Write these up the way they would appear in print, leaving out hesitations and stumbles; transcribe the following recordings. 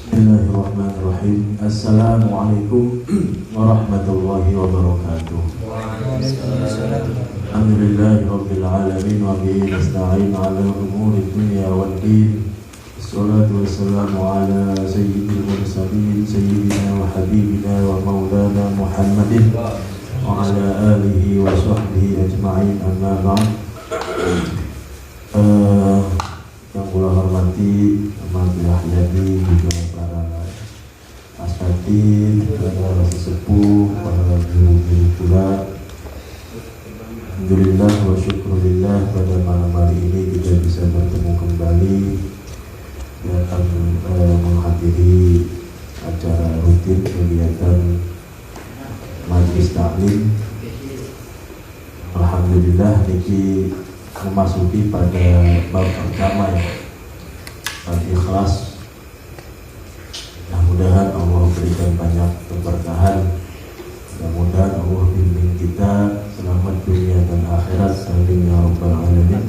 Bismillahirrahmanirrahim. Assalamualaikum warahmatullahi wabarakatuh. Alhamdulillahirabbil alamin wa bihi nasta'in 'ala umuri dunya waddin. Wassalatu wassalamu ala sayyidil mursalin sayyidina wa habibina wa maulana Muhammadin wa ala alihi wa sahbihi ajma'in, amma ba'd. Yang kula hormati Alhamdulillah jadi juga para asatidz, para sesepuh, para guru-guru pula. Alhamdulillah wa syukurillah, pada malam hari ini kita bisa bertemu kembali dan menghadiri acara rutin kegiatan Majelis Taklim. Alhamdulillah niki memasuki pada bab pertama ya, bab ikhlas. Mudah-mudahan Allah berikan banyak keberkahan, mudah-mudahan Allah bimbing kita selamat dunia dan akhirat, amin ya rabbal alamin.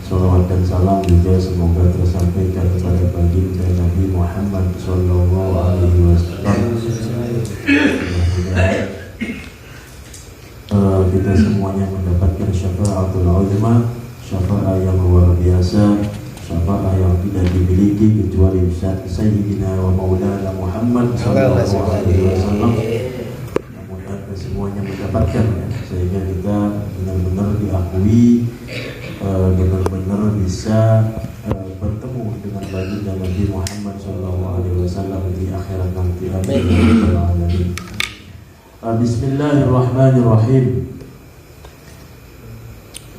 Salawat dan salam juga semoga tersampaikan kepada baginda Nabi Muhammad sallallahu alaihi wasallam. Kita semuanya mendapatkan syafaatul uzma, syafaat yang luar biasa, syafaat yang tidak dimiliki kecuali Sayyidina wa Maulana Muhammad sallallahu alaihi wasallam. Mudah-mudahan kita semuanya mendapatkan ya, sehingga kita benar-benar diakui, benar-benar bisa bertemu dengan baginda Nabi Muhammad sallallahu alaihi wasallam di akhirat nanti. Amin. Bismillahirrahmanirrahim.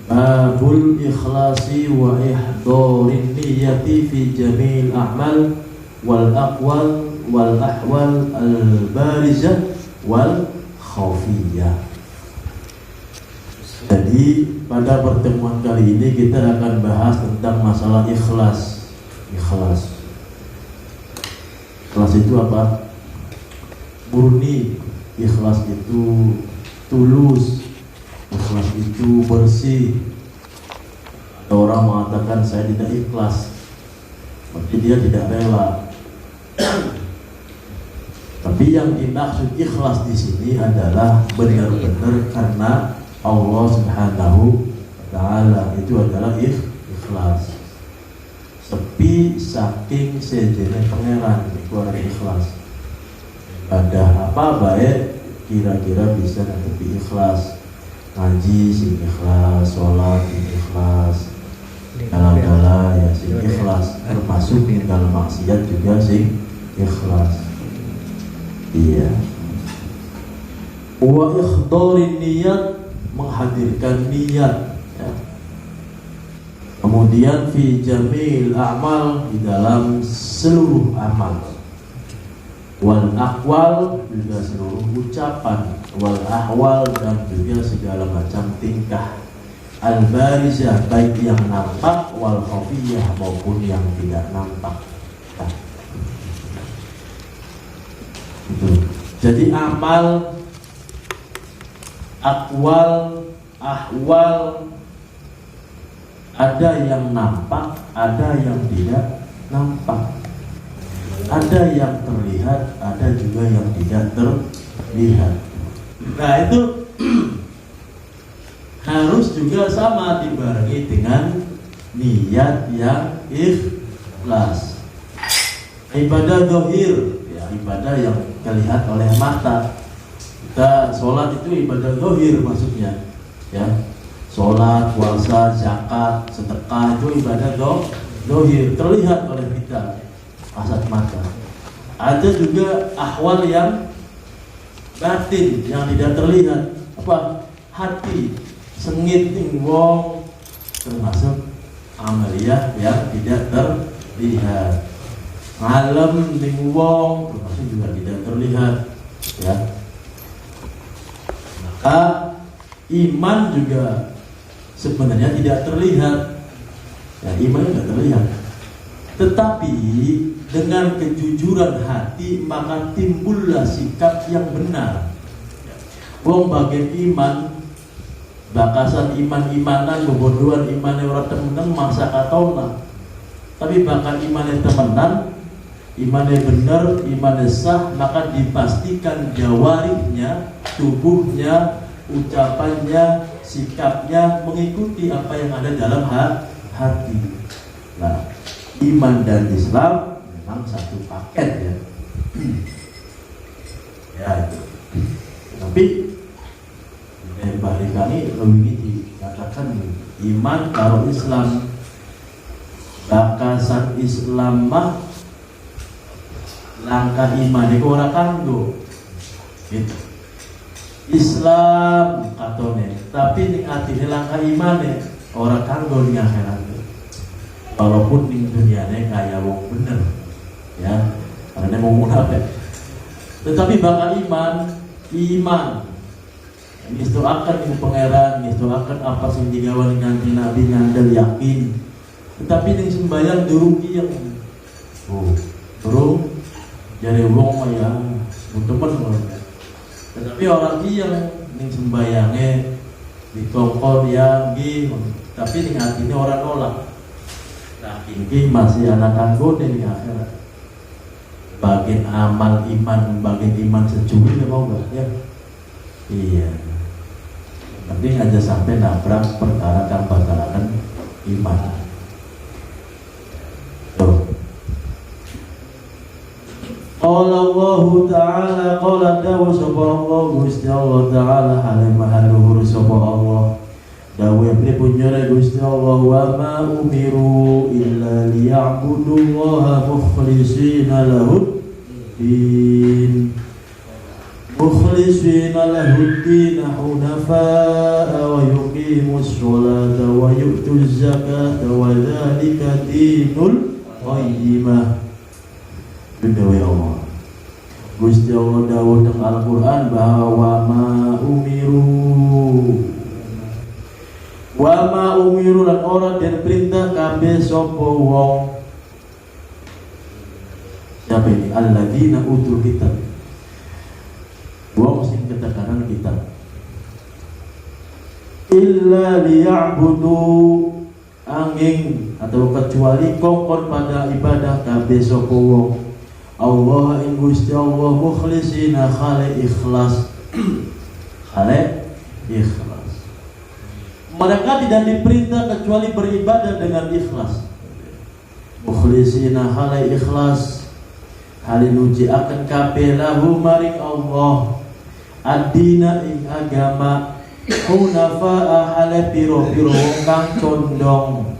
Babul ikhlasi wa ihdarin niyati fi jamil a'mal wal aqwal wal ahwal al barizah wal khafiyah. Jadi pada pertemuan kali ini kita akan bahas tentang masalah ikhlas. Ikhlas itu apa? Murni. Ikhlas itu tulus. Ikhlas itu bersih. Ada orang mengatakan saya tidak ikhlas, berarti dia tidak rela. Tapi yang dimaksud ikhlas di sini adalah benar-benar karena Allah Subhanahu wa Ta'ala, itu adalah ikhlas. Sepi saking sejene pangeran, itu adalah ikhlas. Ada apa baik kira-kira bisa nanti ikhlas. Ngaji sing ikhlas, sholat sing ikhlas, dalam ya sing ikhlas, termasuk tinggal maksiat juga sing ikhlas. Iya. Wa ikhdarin niyat, menghadirkan niat ya. Kemudian fi jamil a'mal, di dalam seluruh amal, wal aqwal, juga seluruh ucapan, wal ahwal, dan juga segala macam tingkah, al barizah, baik yang nampak, wal khafiyah, maupun yang tidak nampak. Nah, itu. Jadi amal, akwal, ahwal, ada yang nampak, ada yang tidak nampak, ada yang terlihat, ada juga yang tidak terlihat. Nah itu harus juga sama dibarengi dengan niat yang ikhlas. Ibadah zahir ya, ibadah yang terlihat oleh mata. Kita sholat itu ibadah zahir maksudnya ya. Sholat, puasa, zakat, sedekah itu ibadah zahir, terlihat oleh kita kasat mata. Ada juga ahwal yang batin, yang tidak terlihat. Apa? Hati, sengit ning wong, termasuk amaliyah yang tidak terlihat. Alam ning wong, termasuk juga tidak terlihat ya. Maka iman juga sebenarnya tidak terlihat ya, iman tidak terlihat, tetapi dengan kejujuran hati maka timbullah sikap yang benar. Wong bagian iman, bakasan iman-imanan, bobodohan imannya orang temenan masa katona. Tapi bahkan imannya temenan, imannya benar, imannya sah, maka dipastikan jawarihnya, tubuhnya, ucapannya, sikapnya mengikuti apa yang ada dalam hati. Nah, iman dan Islam memang satu paket ya. Ya itu. Tapi balik kali lebih dikatakan iman kalau Islam bakasan Islam mah langkah iman itu orang kanggo gitu. Islam katone tapi ning atine langkah iman orang kanggo ning akhirat. Walaupun ning duniane kaya wong bener ya, karena mau munafik. Tetapi bakal iman itu akan itu pangeran, itu akan apa sing digawan nganti Nabi ngandel yakin. Tetapi ning sembayang durung yang durung jare wong ya temen. Tetapi orang yang ning sembayange ditongkol yang tapi ning atine orang nolak. Nah, ini masih anak kanggo ning akhirat. Bagian amal iman, bagian iman securi ya mau enggak ya? Iya. Penting aja sampai nabrak perkara kang batalakan iman. Tuh. Qala Allah Ta'ala qala dawu subhanallah Gusti Allah Ta'ala halimah luhur subhanallah. Dawu yang punyara Gusti Allah wa ma umiru illa liya'budullaha mukhlishina lahu din mukhlishina lahu din hunafa'a wa yuqimus sholata wa yu'tuz zakata wa dzalika dinul qayyimah. Dawu Allah Gusti Allah dawu dalam Al-Qur'an bahwa ma umiru lan ora den perintah kabeh sapa wong. Siapa ini? Alladzina utul kitab. Wong sing ketekanan kitab. Illa liya'budu angin atau kecuali kokon pada ibadah kabeh sapa wong. Allah ing Gusti Allah mukhlisina khale ikhlas. Khale ikhlas. Mereka tidak diperintah kecuali beribadah dengan ikhlas. Mukhlisina khale ikhlas. Halinuji akan kabeh lahu maring Allah. Ad-dina ing agama hunafa'a hale piro-piro kang condong.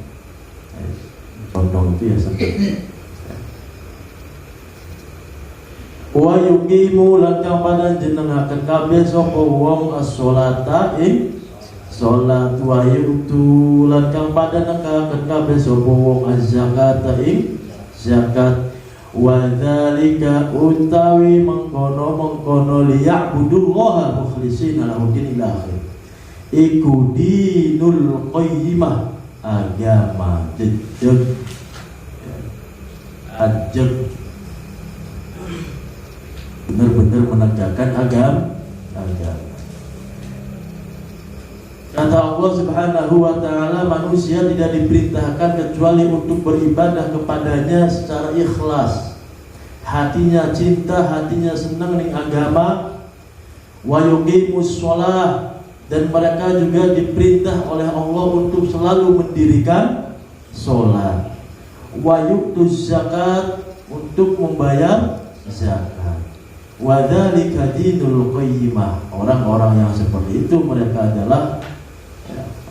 Condong itu ya sampai wa yuqimu lan kang padha jenengaken kabeh sapa wong as-sholata ing salat wa yu'tu lan kang padha nekaken kabeh sapa wong az-zakata ing zakat wa dzalika utawi mengkono liya'budullaha mukhlishina lahu din ila akhir. Iku dinul qayyimah agama jejeg ajeg benar-benar menegakkan agama. Kata Allah Subhanahu wa Ta'ala, manusia tidak diperintahkan kecuali untuk beribadah kepadanya secara ikhlas. Hatinya cinta, hatinya senang dengan agama. Wa yuqimus shalah, dan mereka juga diperintah oleh Allah untuk selalu mendirikan sholat. Wa yu'tuz zakat, untuk membayar zakat. Wa dzalika dinul qayyimah. Orang-orang yang seperti itu mereka adalah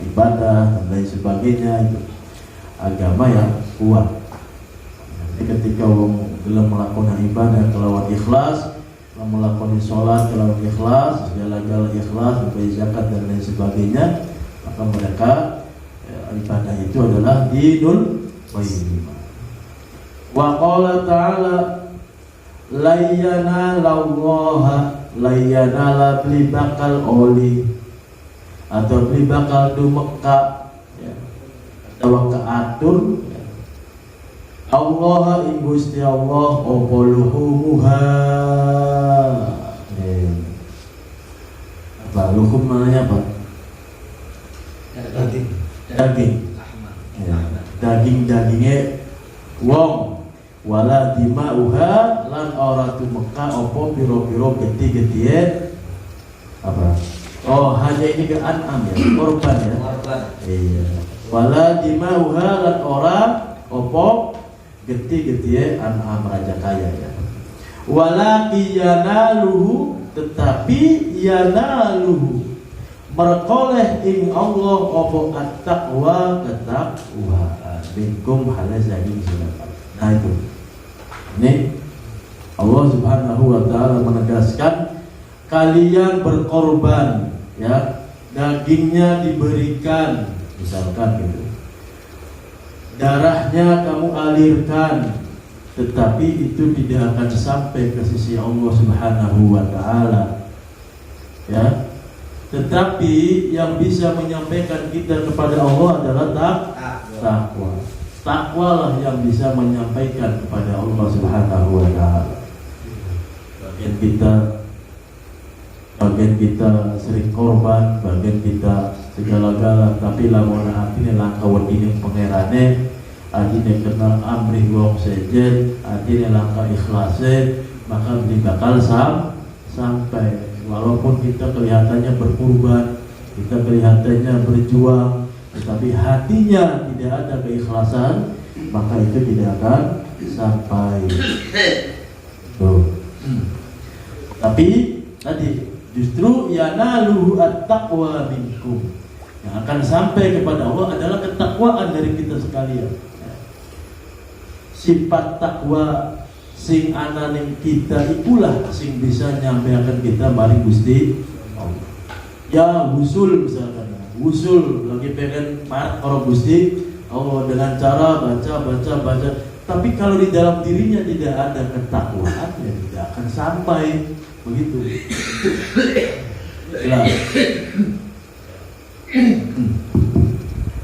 ibadah dan lain sebagainya, itu agama yang kuat. Jadi ketika orang belum melakukan ibadah kelawan ikhlas, melakukan sholat kelawan ikhlas, segala-gala ikhlas, membayar zakat dan lain sebagainya, maka mereka ibadah itu adalah dinul qayyimah. Wa qala ta'ala layyana beli bakal oli atau beli bakal dumeka ya, atau keatur ya. Allah ing Gusti Allah opoluhumuha apa luhum namanya apa? Daging ya, dagingnya wong wala dima'uha lan ora tumeka apa pira-pira gede-gede apa? Oh, hanya ini ke an'am ya, korban ya. Iya. Wala dima'uha lan ora apa gede-gede an'am raja kaya ya. Wala yanaluhu tetapi yanaluhu merkoleh ing Allah apa at-taqwa ketakwaan minkum halazahim silakan. Nah itu. Ini Allah Subhanahu wa taala menegaskan kalian berkorban ya, dagingnya diberikan misalkan gitu. Darahnya kamu alirkan, tetapi itu tidak akan sampai ke sisi Allah Subhanahu wa taala. Ya. Tetapi yang bisa menyampaikan kita kepada Allah adalah takwa. Takwalah yang bisa menyampaikan kepada Allah Subhanahu wa taala. Bagian kita sering korban, bagian kita segala-gala, tapi lamun atine langkah wadine pangerane, adine kenal amrih wong sejen, adine langkah ikhlase, maka bakal sampai. Walaupun kita kelihatannya berkorban, kita kelihatannya berjuang, tetapi hatinya tidak ada keikhlasan, maka itu tidak akan sampai. Tuh. Tapi tadi justru yanaluhu at-taqwa minkum. Yang akan sampai kepada Allah adalah ketakwaan dari kita sekalian. Sifat takwa sing ananing kita ikulah sing bisa nyampaikan kita maring Gusti Allah. Ya wusul misalkan, wusul lagi pengen marah karo Gusti Allah dengan cara baca. Tapi kalau di dalam dirinya tidak ada ketakwaan, ya tidak akan sampai begitu. Ya.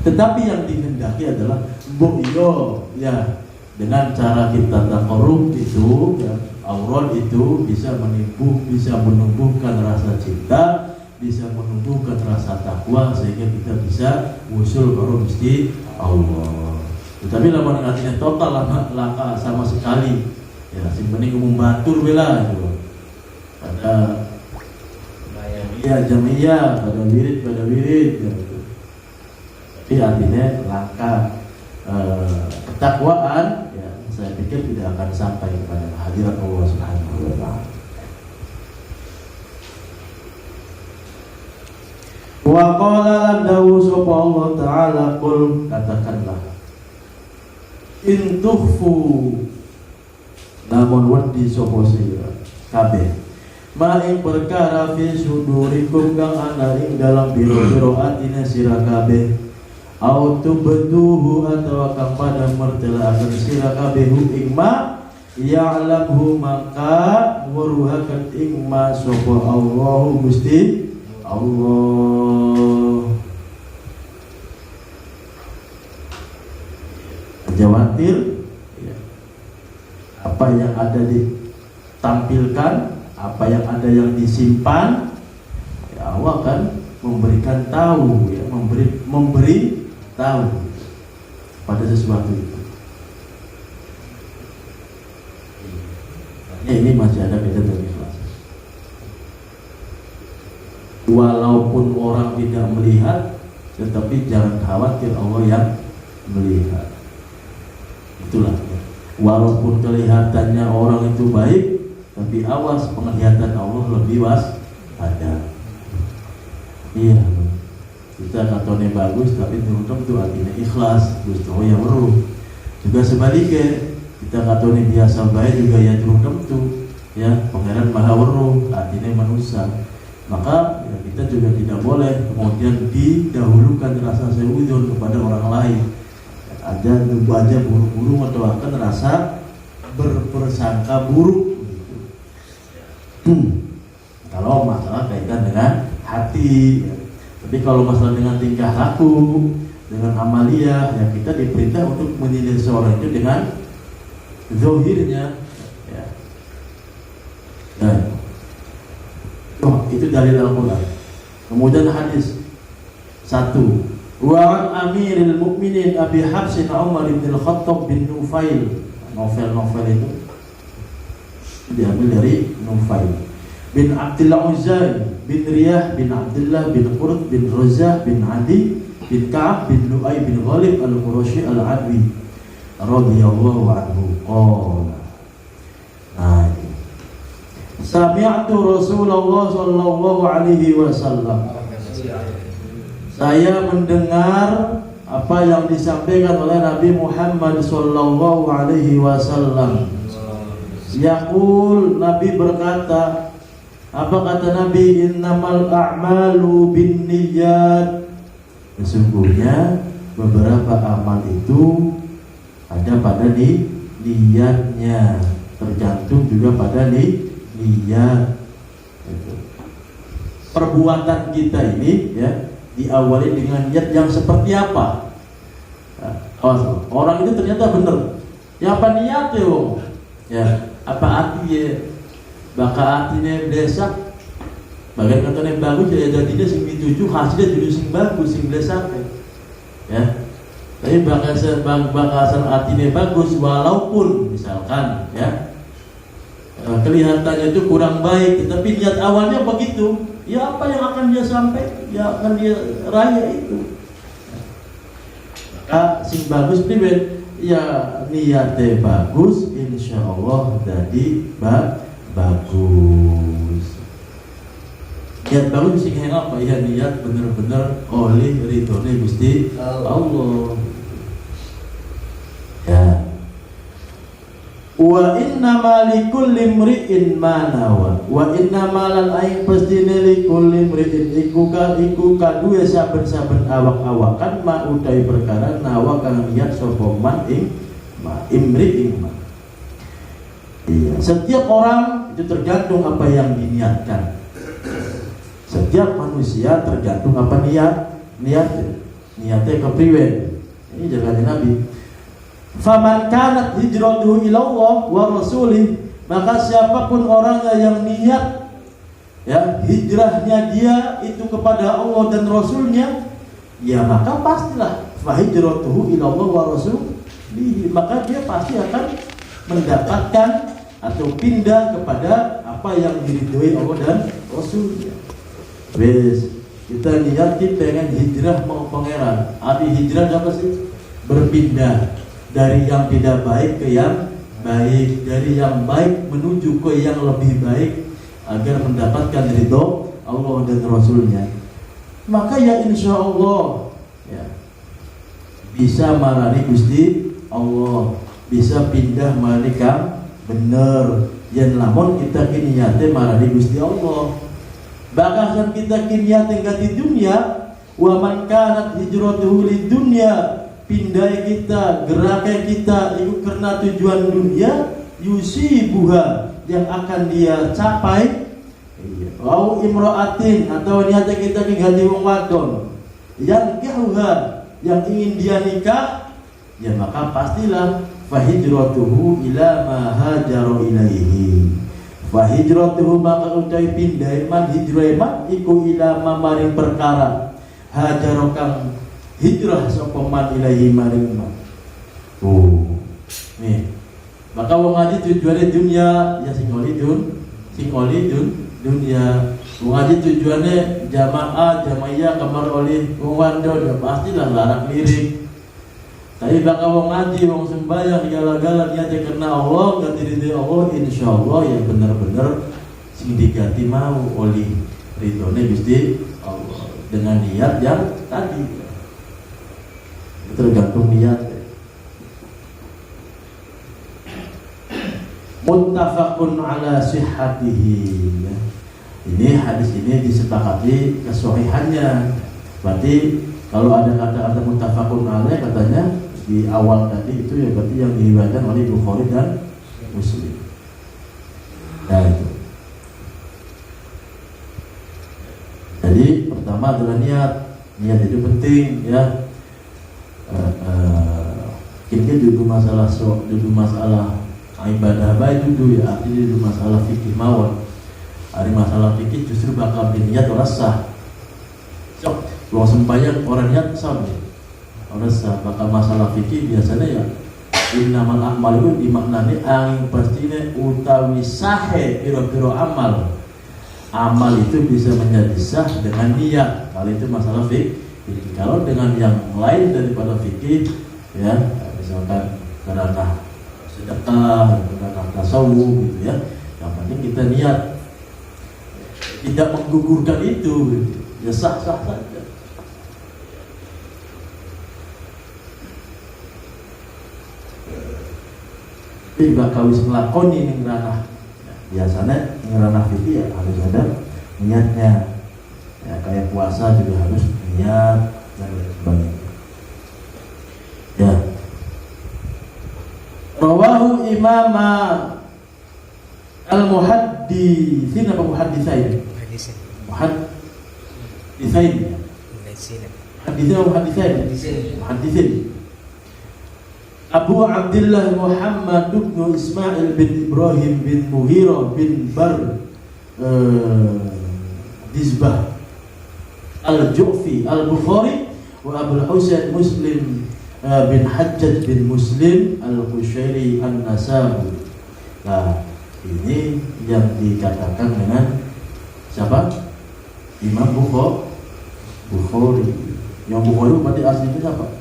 Tetapi yang dikehendaki adalah boyo ya. Dengan cara kita taqarrub itu ya, aurat itu bisa menumbuhkan rasa cinta, bisa menumbuhkan rasa takwa sehingga kita bisa usul karo Gusti Allah. Tetapi lamun artinya total laka sama sekali ya sing penting umum batur bela itu. Pada jamiyah, pada wirid ya. Tapi artinya langkah ketakwaan ya, saya pikir tidak akan sampai kepada hadirat Allah Subhanahu wa taala. Wa qala lahu subhanahu wa ta'ala qul katakanlah in tukhfu namun wadi sapa sira kabeh ma ing perkara fi sudurikum kang ana ing dalam biro-biro atine sira kabeh au tubduhu atau kang pada mertelaaken sira kabeh ing ma ya'lamhu maka waruhaken ing ma sapa Allah Gusti Allah. Jawatir ya. Apa yang ada ditampilkan, apa yang ada yang disimpan ya Allah kan memberikan tahu ya, memberi tahu pada sesuatu itu. Ya, ini masih ada beda dari ikhlas. Walaupun orang tidak melihat, tetapi jangan khawatir Allah yang melihat. Itulah. Ya. Walaupun kelihatannya orang itu baik, tapi awas penglihatan Allah lebih waspada. Iya. Kita katanya bagus tapi turun itu artinya ikhlas Gusti yang weruh. Juga sebaliknya kita katanya biasa baik juga ya turun tentu ya pangeran maha weruh artinya manusia. Maka ya, kita juga tidak boleh kemudian didahulukan rasa seudon kepada orang lain. Ada baca buru-buru atau akan rasa berprasangka buruk gitu. Kalau masalah kaitan dengan hati ya. Tapi kalau masalah dengan tingkah laku, dengan amalia, ya kita diperintah untuk menilai seorang itu dengan zahirnya. Ya. Dan itu dalil Al-Quran. Kemudian hadis 1. Wa Amiril Mukminin Abi Hafsin Umar bin Al-Khattab bin Nufail. novel-novel itu diambil dari Nufail bin Abdullah Uzai bin Riyah bin Abdullah bin Qurt bin Razah bin Adi bin Ka'ab bin Lu'ay bin Ghalib al-Qurashi al-Adwi radhiyallahu anhu qala. Nah, sami'tu Rasulullah sallallahu alaihi wasallam. Saya mendengar apa yang disampaikan oleh Nabi Muhammad sallallahu alaihi wasallam. Yaqul, Nabi berkata, apa kata Nabi? Innamal a'malu binniyat. Sesungguhnya beberapa amal itu ada pada niatnya, tergantung juga pada niat. Perbuatan kita ini ya diawali dengan niat yang seperti apa? Orang itu ternyata benar. Ya apa niatnya, ya apa artinya? Baka artinya desak. Bagian katanya bagus ya jadinya sing dituju hasilnya jadi sing bagus sing desak. Ya. Tapi bakasan artinya bagus walaupun misalkan ya kelihatannya itu kurang baik, tetapi niat awalnya begitu. Ya apa yang akan dia sampai, ya akan dia raya itu. Maka sing bagus pribadi ya niatnya bagus, insya Allah jadi bagus. Niat bagus sing apa? Ya niat bener-bener oleh ridhonya Gusti Allah. Ya. Wa inna malikulli imri'in ma nawa. Wa inna malal aing pastine likulli imri'in iku kadue saben-saben awak-awakan ma utai perkara nawa kang niat sapa man ing ma imri'in ma. Iya, setiap orang itu tergantung apa yang diniatkan. Setiap manusia tergantung apa niatnya kepriwe. Ini jalan Nabi. Faman kanat hijratuhu ila Allah wa rasulih, maka siapapun orangnya yang niat ya hijrahnya dia itu kepada Allah dan Rasulnya, ya maka pastilah fa hijratuhu ila Allah wa rasulih, maka dia pasti akan mendapatkan atau pindah kepada apa yang diridhoi Allah dan Rasulnya. Wes, kita niat kita pengen hijrah mau pangeran. Arti hijrah apa sih? Berpindah dari yang tidak baik ke yang baik, dari yang baik menuju ke yang lebih baik agar mendapatkan ridho Allah dan Rasulnya. Maka ya insya Allah ya, bisa marani Gusti Allah, bisa pindah marani kang bener. Yang lamun kita kini niatnya marani Gusti Allah. Bahkan kita kini niatnya di dunia, wa man kanat hijratuhu lid dunya, pindai kita, gerakan kita itu karena tujuan dunia, yusibuha yang akan dia capai, au imra'atin atau niatnya kita ganti wong wadon, yang kihuha yang ingin dia nikah, ya maka pastilah fahijratuhu ila ma hajara ilaihi. Fahijratuhu maka utai pindai man hijrah man iku ila ma maring perkara hajara kang hijrah sapa man ilahi maring man. Nih. Maka wong ngaji tujuannya dunia ya sing oli dunia. Wong ngaji tujuannya jamaah kamar oli wong wandon ya pastilah larak lirik. Tapi bakal wong ngaji wong sembahyang gala-gala niatnya karena Allah ganti ridho Allah, insyaallah ya benar-benar sing diganti mau oleh ridhone Gusti Allah dengan niat yang tadi. Tergantung niat. Muttafaqun ala sihhatihi. Ini hadis ini disepakati kesohihannya. Berarti kalau ada kata-kata muttafaqun alaih katanya di awal tadi itu ya berarti yang diriwayatkan oleh Bukhari dan Muslim. Nah itu. Jadi pertama adalah niat. Niat itu penting ya. Kita duduk masalah ibadah baik dulu ya, artinya duduk masalah fikih mawon. Hari masalah fikih justru bakal niat orang sah. Sok, luang sembahyang orang niat sah. Orang sah. Bakal masalah fikih biasanya ya innamal a'mal itu dimaknani angin pastinya utawi sahe piro-piro amal. Amal itu bisa menjadi sah dengan niat. Kalau itu masalah fikih. Kalau dengan yang lain daripada fikih, ya misalkan karena sedekah, karena tasawuf gitu ya, yang penting kita niat, tidak menggugurkan itu, gitu. Ya sah-sah saja. Tapi juga kawis ngelakoni ning ranah, biasanya ning ranah fikih ya harus ada niatnya. Ya, kayak puasa juga harus niat dan lain sebagainya. Ya. Rawahu Imam al-Muhadditsin apa Muhadditsain? Muhadditsain. Muhadditsin. Abu Abdullah Muhammad bin Ismail bin Ibrahim bin Mughirah bin Bar Dizbah Al-Ju'fi Al-Bukhari wa Abu Husain Muslim bin Hajjaj bin Muslim Al-Qushairi An-Nasabi. Nah, ini yang dikatakan dengan siapa? Imam Bukhari. Yang Bukhari berarti aslinya siapa?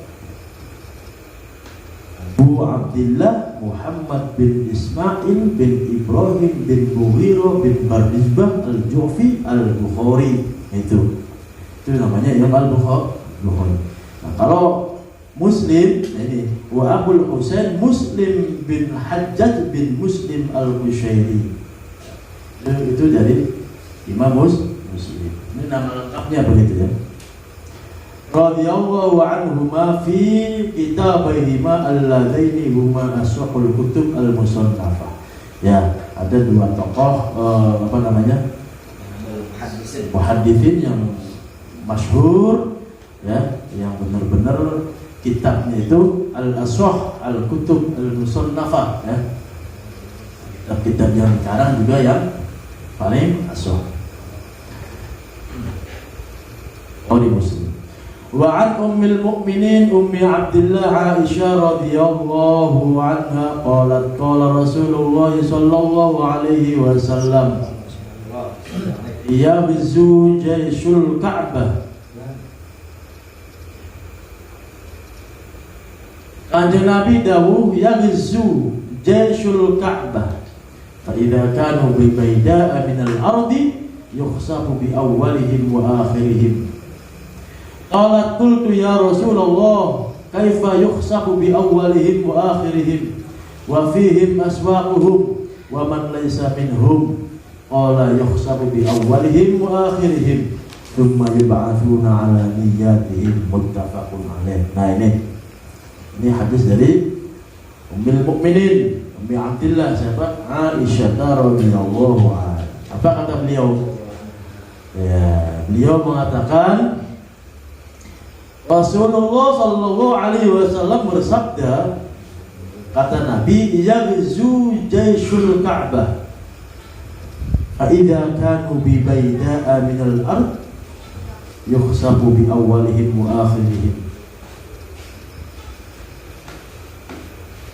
Abu Abdullah Muhammad bin Ismail bin Ibrahim bin Mughirah bin Bardizbah Al-Ju'fi Al-Bukhari. Itu namanya Imam Al-Bukhari. Nah, kalau Muslim ini wa Abul Husain Muslim bin Hajjaj bin Muslim Al-Qushairi. Itu dari Imam Muslim. Ini nama lengkapnya begitu ya. Radhiyallahu anhuma fi kitabaihima alladzaini huma aswaqul kutub al-musannafah. Ya, ada dua tokoh muhadditsin yang masyhur ya, yang benar-benar kitabnya itu al-aswah al-kutub al-musannafah ya. Kitab-kitab yang sekarang juga yang paling aswah. Di Muslim. Wa an ummil mu'minin ummi Abdullah Aisyah radhiyallahu anha qalat qala Rasulullah sallallahu alaihi wasallam yaghzu jayshul Ka'bah. Kanjeng Nabi dawuh yaghzu jayshul Ka'bah fa idza kanu bi bayda'a min al-ardi yukhsafu bi awwalihim wa akhirihim. Qalat qultu ya Rasulullah kaifa yukhsafu bi awwalihim wa akhirihim wa fihim aswaquhum wa man laysa minhum. Qala yukhsafu bi awwalihim wa akhirihim thumma yub'atsuna ala niyyatihim muttafaqun alaih. Nah ini hadis dari Ummul Mukminin Ummi Abdillah siapa? Aisyah radhiyallahu anha. Apa kata beliau? Ya, beliau mengatakan Rasulullah sallallahu alaihi wasallam bersabda, kata Nabi, yaghzu jayshul Ka'bah fa idza kanu bi bayda'a min al-ard yukhsafu bi awwalihim wa akhirihim.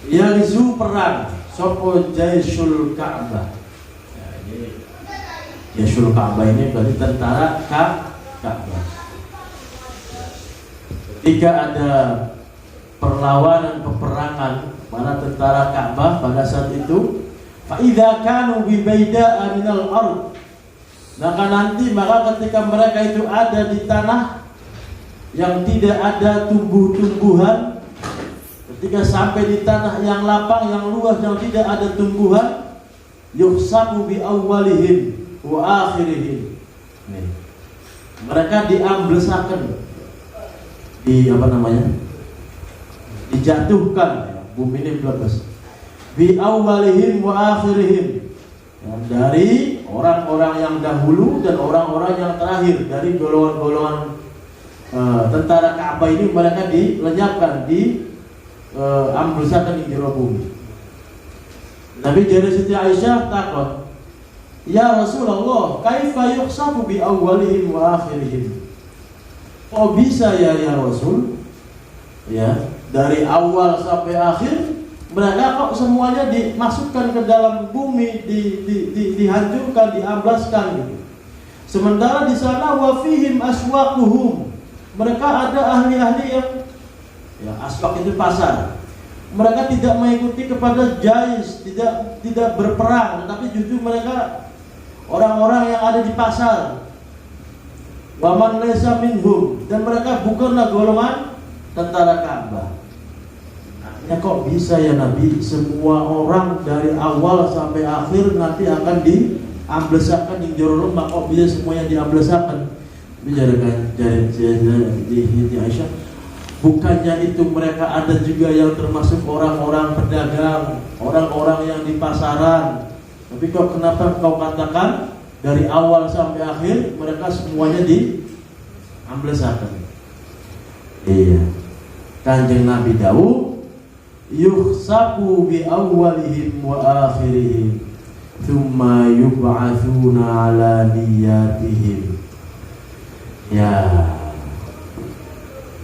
Yaghzu perang sapa jayshul Ka'bah. Ya, ini jayshul Ka'bah ini berarti tentara Ka'bah. Ketika ada perlawanan peperangan para tentara Ka'bah pada saat itu, fa idza kanu bi bayda'a minal ard, maka ketika mereka itu ada di tanah yang tidak ada tumbuh-tumbuhan, ketika sampai di tanah yang lapang, yang luas, yang tidak ada tumbuhan, yuhsabu bi awwalihim wa akhirihim. Mereka diamblesaken, dijatuhkan ya, bumi ini melepas bi awwalihim wa akhirihim ya, dari orang-orang yang dahulu dan orang-orang yang terakhir dari golongan-golongan tentara Ka'bah ini. Mereka dilenyapkan, amblesakan di jero bumi. Nabi dari Siti Aisyah takut, ya Rasulullah kaifa yukhsafu bi awwalihim wa akhirihim. Oh bisa ya Rasul, ya dari awal sampai akhir Mereka kok semuanya dimasukkan ke dalam bumi, dihancurkan, diamblaskan gitu. Sementara di sana wafihim aswaquhum, mereka ada ahli-ahli yang aswaq itu pasar. Mereka tidak mengikuti kepada jais, tidak berperang, tapi justru mereka orang-orang yang ada di pasar. Waman laysa minhum, dan mereka bukanlah golongan tentara Ka'bah. Ya kok bisa ya Nabi, semua orang dari awal sampai akhir nanti akan diamblesakan di jorong, kok bisa semuanya diamblesakan? Bicara Aisyah, bukannya itu mereka ada juga yang termasuk orang-orang pedagang, orang-orang yang di pasaran. Tapi kok kenapa kau katakan dari awal sampai akhir mereka semuanya diamblesakan? Iya, Kanjeng Nabi Daud yukhsabu bi awwalihim wa akhirihim thumma yub'atsuna ala niyatihim. Ya,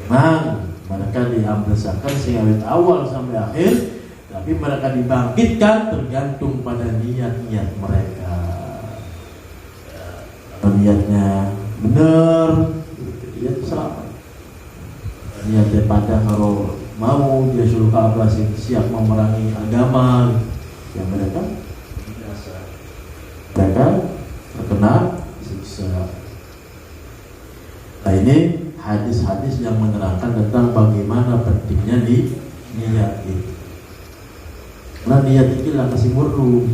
memang mereka diamblesakan dari awal sampai akhir, tapi mereka dibangkitkan tergantung pada niat-niat mereka. Kalau niatnya benar, dia selamat. Niatnya pada kalau mau dia suruh Ka'bah siap memerangi agama, yang mereka terkena siksa. Nah ini hadis-hadis yang menerangkan tentang bagaimana pentingnya niat itu. Karena niat itu lah kasih murdu,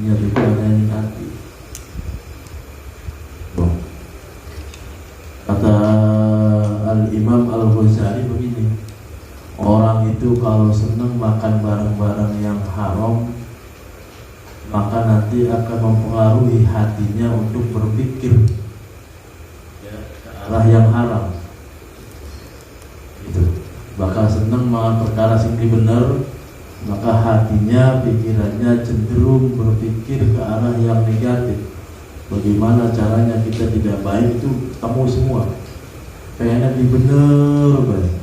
niat itu ada yang hati. Kata Al-Imam Al-Ghazali begini, orang itu kalau senang makan barang-barang yang haram, maka nanti akan mempengaruhi hatinya untuk berpikir ke arah yang haram. Itu bakal senang makan perkara sing benar, maka hatinya, pikirannya cenderung berpikir ke arah yang negatif. Bagaimana caranya kita tidak baik itu kamu semua pengennya benar baik.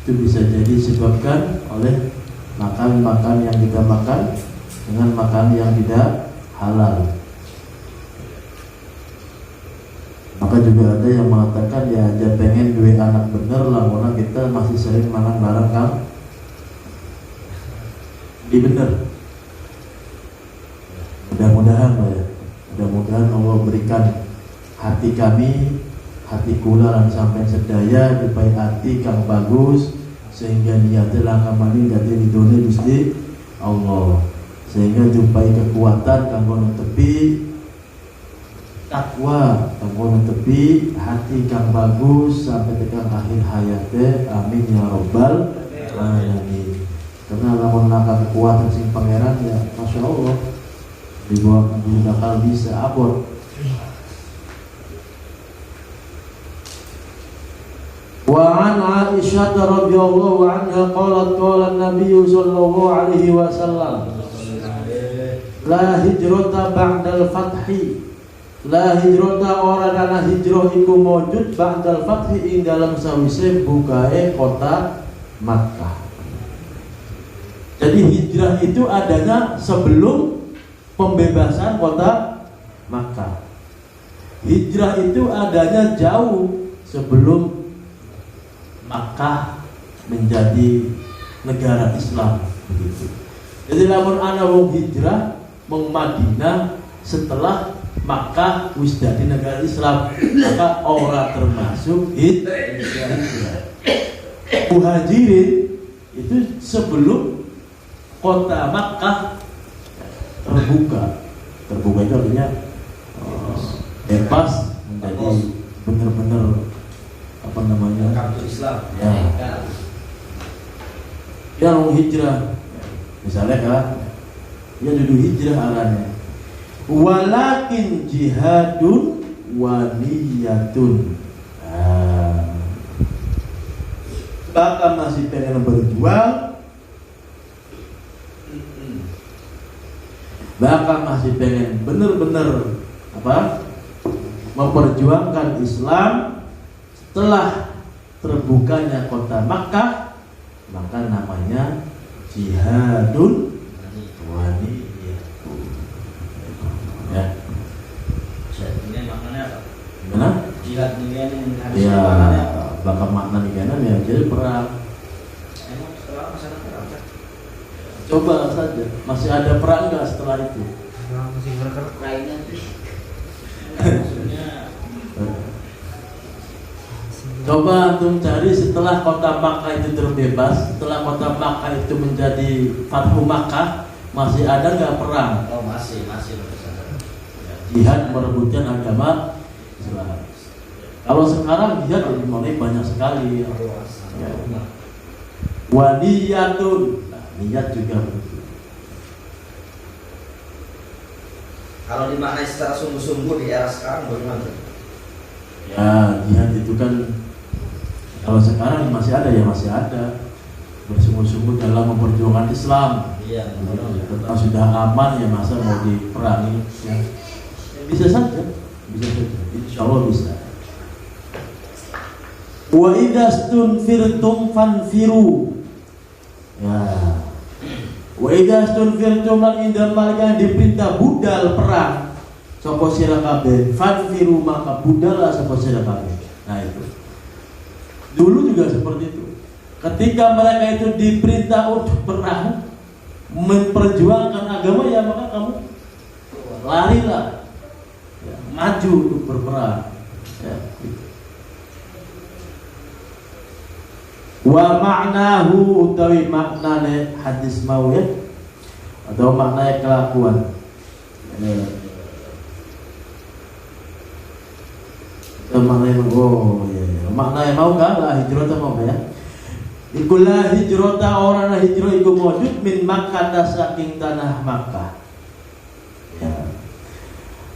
Itu bisa jadi disebabkan oleh makan-makan yang kita makan dengan makan yang tidak halal. Maka juga ada yang mengatakan ya aja pengen duit anak bener lah, karena kita masih sering makan barang kan di bener. Mudah-mudahan ya, mudah-mudahan Allah berikan hati kami, hati kula lan sampai sedaya dipai hati kang bagus, sehingga niatnya langkah mani jadi ridhone Gusti Allah, sehingga jumpai kekuatan kanggo netepi takwa, kanggo netepi hati kang bagus sampai tekan akhir hayatnya. Amin ya robbal alamin. Karena lamun naka kekuatan sing pangeran ya masya Allah di bawah kabul bakal bisa abot. Wa an Aisyah radhiyallahu anha qalat qala an-nabiy sallallahu alaihi wasallam la hijrata ba'dal fathi, la hijrata ora ana hijrah iku maujud ba'dal fathi ing dalam sawise bukae kota Makkah. Jadi hijrah itu adanya sebelum pembebasan kota Makkah. Hijrah itu adanya jauh sebelum Makkah menjadi negara Islam begitu. Jadi lamun ana wong hijrah meng Madinah setelah Makkah wis dadi negara Islam, maka ora termasuk hijrah. Muhajirin itu sebelum kota Makkah terbuka itu artinya bebas menjadi benar-benar apa namanya kartu Islam ya. Yang hijrah misalnya kan dia duduk hijrah arahnya walakin jihadun wa niyatun. Bahkan masih pengen berjuang, bahkan masih pengen benar-benar memperjuangkan Islam setelah terbukanya kota Makkah, maka namanya jihadun waniyatun. Ya. Ini maknanya apa? Gimana? Jihad ini harus Ya, maknanya apa? bakal makna nih kan ya, jadi perang. Emang setelah masalah perang kan? Coba saja, masih ada perang nggak setelah itu? Masih bergerak lainnya tuh. Maksudnya Coba antum cari setelah kota Makkah itu terbebas, setelah kota Makkah itu menjadi Fathu Makkah, masih ada nggak perang? oh masih Jihad merebutkan agama Islam. Kalau sekarang jihad mulai banyak sekali. Ya. Waniyatun, nah, niat juga begitu. kalau dimaknai secara sungguh-sungguh di era sekarang bagaimana? Ya, jihad itu kan kalau sekarang masih ada ya masih ada, bersungguh-sungguh dalam memperjuangkan Islam. Iya. Kalau sudah aman ya masa mau diperangi? Ya. Bisa saja, insya Allah bisa. Wa idastunfirtum fanfiru. Ya. Wa idastunfirtum lan indal malaikat diperintah budal perang. Sapa sira kabeh fanfiru maka budallah sapa sira kabeh. Nah itu. Dulu juga seperti itu. Ketika mereka itu diperintah untuk perang, memperjuangkan agama ya maka kamu larilah, ya, maju untuk berperang. Ya, gitu. Wa ma'nahu utawi maknane hadis mau ya atau maknanya kelakuan. Maknanya maknanya mau kan lah hijrah mau ya. Ikulah hijrata orang hijrah iku mujud min Makkah saking tanah Makkah. Ya.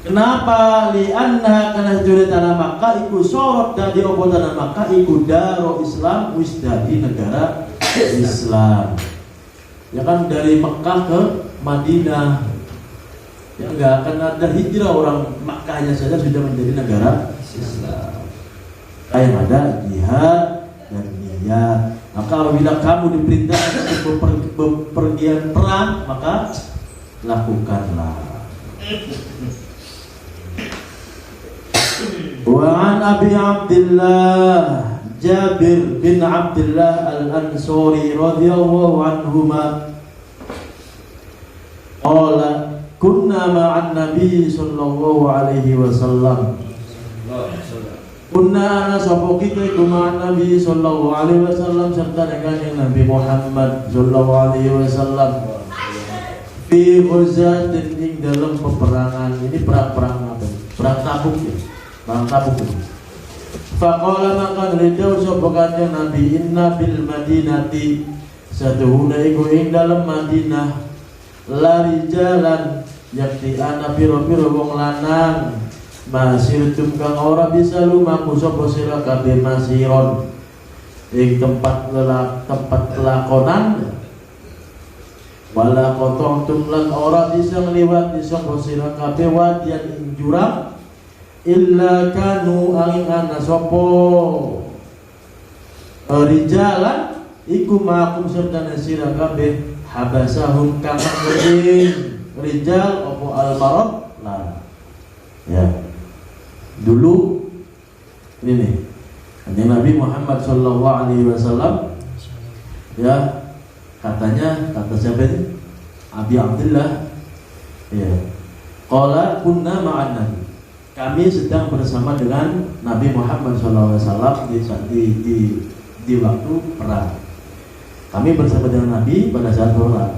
Kenapa? Lianna karena hijrah tanah Makkah iku sorot dari opo tanah Makkah iku daro Islam wis dadi negara Islam. Ya kan dari Makkah ke Madinah. Ya enggak akan ada hijrah orang Makkahnya saja sudah menjadi negara Islam. Yang ada jihad dan niat. Maka apabila kamu diperintahkan untuk bepergian perang, maka lakukanlah. Wa an Abi Abdullah Jabir bin Abdullah Al-Ansari radhiyallahu anhuma qala kunna ma'an Nabi sallallahu alaihi wasallam. Kunna ana sapa kita iku ma'an Nabi sallallahu alaihi wasallam serta dengan Nabi Muhammad sallallahu alaihi wasallam fi ghazatin ing dalam peperangan. Ini perang apa? Perang Tabuk ya. Perang Tabuk itu. Faqala maka ridau sapa kanjeng Nabi inna bil madinati satuhuna iku ing dalam Madinah lari jalan yakti ana piro-piro wong lanang masirtum kang ora bisa lumaku sapa sira kabeh masiron ing tempat kelakonan wala qata'tum lan ora bisa ngliwati sapa sira kabeh wadian ing jurang illa kanu angin ana sapa rijalan iku makum serta sira kabeh habasahum kang rijal apa al-marad lah ya. Dulu ini nih Nabi Muhammad sallallahu alaihi wasallam ya katanya kata siapa ini Abi Abdullah ya qala kunna ma'an Nabi kami sedang bersama dengan Nabi Muhammad sallallahu alaihi wasallam di waktu perang. Kami bersama dengan Nabi pada saat perang.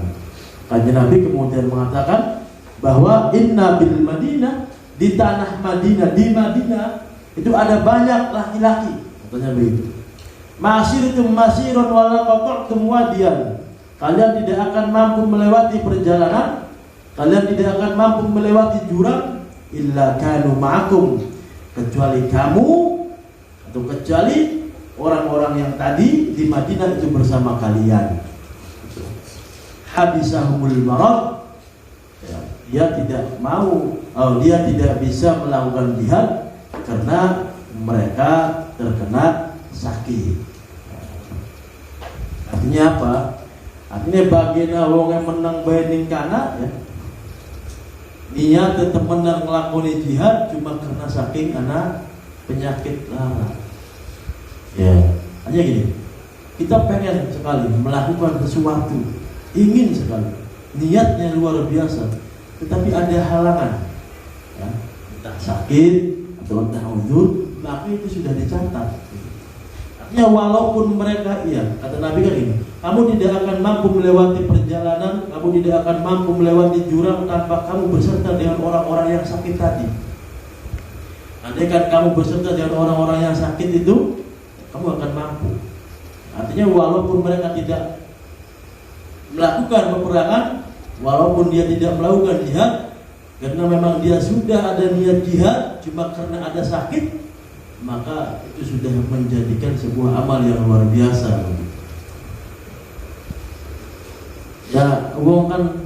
Kanjeng Nabi kemudian mengatakan bahwa inna bil Madinah di tanah Madinah, di Madinah itu ada banyak laki-laki, katanya begitu. Masirtum masirun wala qata'tum wadiyan. Kalian tidak akan mampu melewati perjalanan, kalian tidak akan mampu melewati jurang illa kanu ma'akum, kecuali kamu atau kecuali orang-orang yang tadi di Madinah itu bersama kalian. Habisahumul marad. Dia tidak mau, dia tidak bisa melakukan jihad karena mereka terkena sakit. Artinya apa? Artinya bagian wong yang menang bayaning kana ya. Niat tetap menang ngelakoni jihad cuma karena saking anak penyakit lara. Ya, hanya gini. Kita pengen sekali melakukan sesuatu, ingin sekali, niatnya luar biasa, tetapi ada halangan, ya, entah sakit atau entah uzur, maka itu sudah dicatat. Artinya walaupun mereka, iya, kata Nabi kan ini, kamu tidak akan mampu melewati perjalanan, kamu tidak akan mampu melewati jurang tanpa kamu berserta dengan orang-orang yang sakit tadi. Andaikan kamu berserta dengan orang-orang yang sakit itu, kamu akan mampu. Artinya walaupun mereka tidak melakukan peperangan, walaupun dia tidak melakukan jihad, karena memang dia sudah ada niat jihad, cuma karena ada sakit, maka itu sudah menjadikan sebuah amal yang luar biasa. Ya, wong kan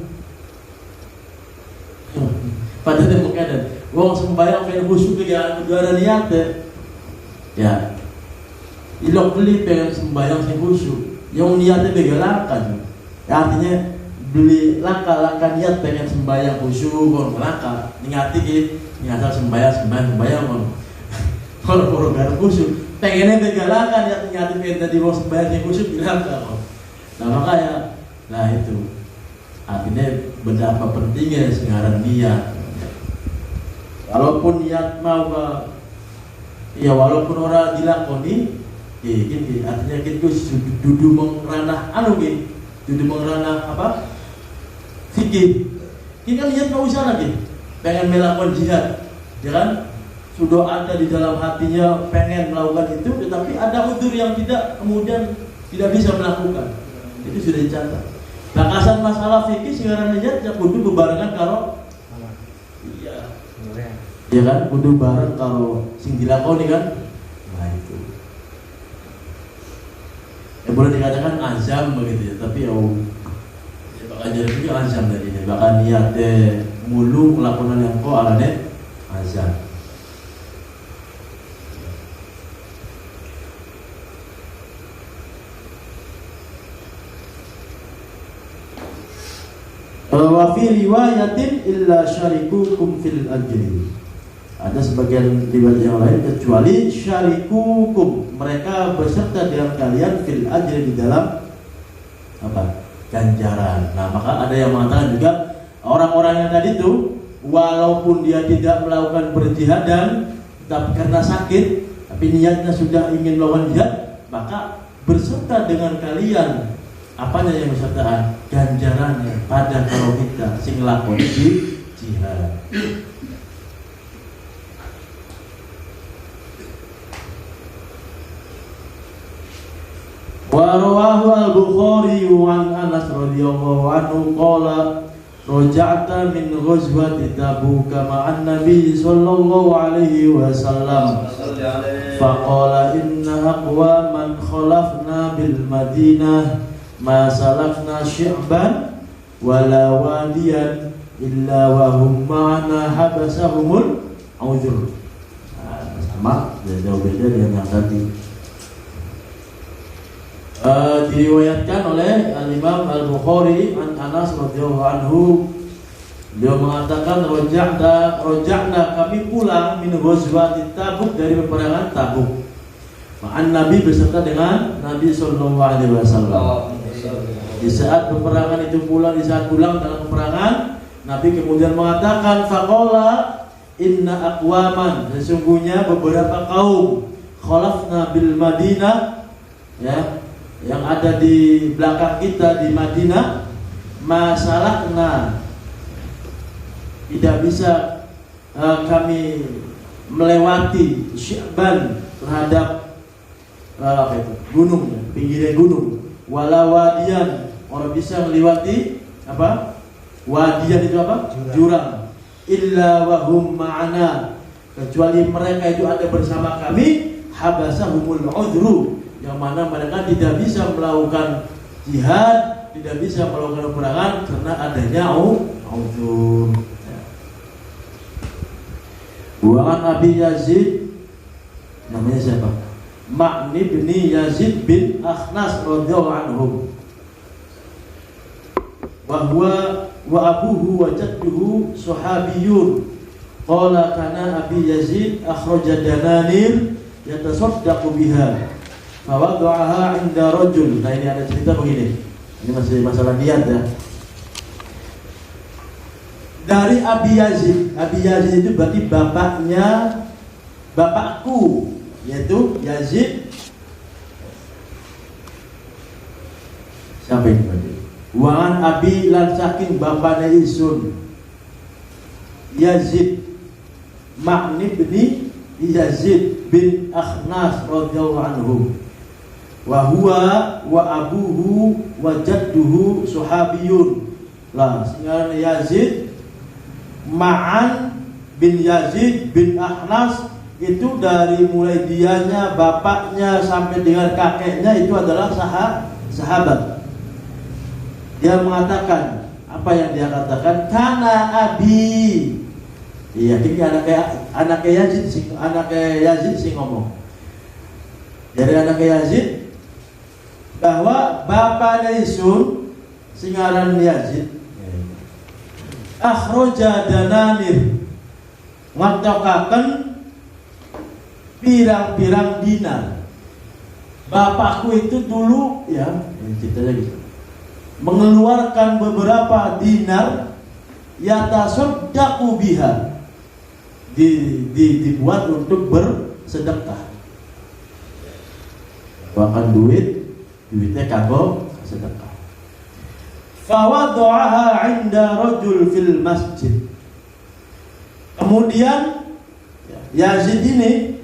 pada keadaan wong sembahyang pengen khusyuk ya, udah ada niat ya. Ilok beli pengen sembahyang sing khusyuk, yang niatnya begalakan. Ya, artinya beli laka niat pengen sembahyang khusyuk, kon laka niati gitu, niat sembahyang kon. Kalau program khusyuk, pengennya begalakan niat pengen tadi mau sembahyang sing khusyuk bilangkan kon. Nah makanya, nah itu artinya betapa pentingnya sekarang niat. Walaupun niat mau ya walaupun orang dilakoni. Gini, artinya kita duduk mengeranah duduk mengeranah apa? Fikih. Kita lihat nggak usah lagi pengen melakukan jihad, ya kan? Sudah ada di dalam hatinya pengen melakukan itu, tetapi ada udzur yang tidak kemudian tidak bisa melakukan. Itu sudah dicatat. Bakasan masalah fikih sekarang aja kudu bebarengan kalau iya, ya kan? Kudu bareng kalau sing dilakoni kan? Nah itu. Ya boleh dikatakan azam begitu ya, tapi ya bakal jadi itu azam dari ini, bakal niatnya mulu melakukan yang kau alane azam. Wa fi riwayatin illa syarikukum fil ajri. Ada sebagian riwayat yang lain kecuali syarikukum, mereka berserta dengan kalian fil ajri, di dalam apa? Ganjaran. Nah, maka ada yang mengatakan juga orang-orang yang tadi itu walaupun dia tidak melakukan perjihadan, tapi karena sakit, tapi niatnya sudah ingin melakukan jihad, maka berserta dengan kalian apanya yang bersertaan? Ganjarannya pada kalau kita sing lakoni di jihad. Wa rawahu al-Bukhari an Anas radhiyallahu anhu qala raja'ta min ghazwati Tabuk ma'an Nabi sallallahu alaihi wasallam faqala inna aqwaman khalafna bil Madinah ma salafna syi'ban wala wadiyan illa wa hum ma'ana habasahumul uzur. Sama jauh beda dengan yang tadi. Diriwayatkan oleh Al-Imam Al-Bukhari an Anas radhiyallahu anhu, beliau mengatakan roja'na kami pulang min ghazwati Tabuk, dari peperangan Tabuk, ma'an Nabi beserta dengan Nabi sallallahu alaihi wasallam. Di saat peperangan itu pulang, di saat pulang dalam peperangan, Nabi kemudian mengatakan faqala inna aqwaman, sesungguhnya beberapa kaum khalafna bil Madinah, ya, yang ada di belakang kita di Madinah, masalahna tidak bisa kami melewati Syi'ban terhadap gunung, pinggirnya gunung, wala wadian, orang bisa melewati apa? Wadian itu apa? Jurang. Illa wahum ma'ana, kecuali mereka itu ada bersama kami, habasahumul uzru, yang mana mereka tidak bisa melakukan jihad, tidak bisa melakukan peperangan karena adanya uzur. Buangan Abi Yazid, namanya siapa? Ma'ni bin Yazid bin Akhnas radhiyallahu anhu. wa abuhu wa jadduhu sahabiyun. Qala kana Abi Yazid akhraja dananir yatasaddaqu biha fa wada'aha 'inda rajul. Nah, ini ada cerita begini. Ini masih masalah niat ya. Dari Abi Yazid. Abi Yazid itu berarti bapakku, yaitu Yazid. Siapa ini berarti? Wa'an Abi lan saking bapaknya Isun Yazid Ma'ni bin Yazid bin Akhnas radhiyallahu anhu wa huwa wa abuhu wa jadduhu sahabiyun. Lah sehingga Yazid Ma'an bin Yazid bin Akhnas itu dari mulai dianya, bapaknya sampai dengan kakeknya itu adalah sahabat. Dia mengatakan, apa yang dia katakan? Kana abi. Iya, ini anaknya Yazid sih ngomong. Dari anaknya Yazid bahwa bapaknya Isun singaran Yazid akhroja dananir ngatokaken pirang-pirang dinar. Bapakku itu dulu ya, ceritanya gitu, mengeluarkan beberapa dinar yatasaddaqu biha, dibuat untuk bersedekah. Bahkan duitnya kanggo sedekah. Fawada'aha 'inda rajul fil masjid. Kemudian Yazid ini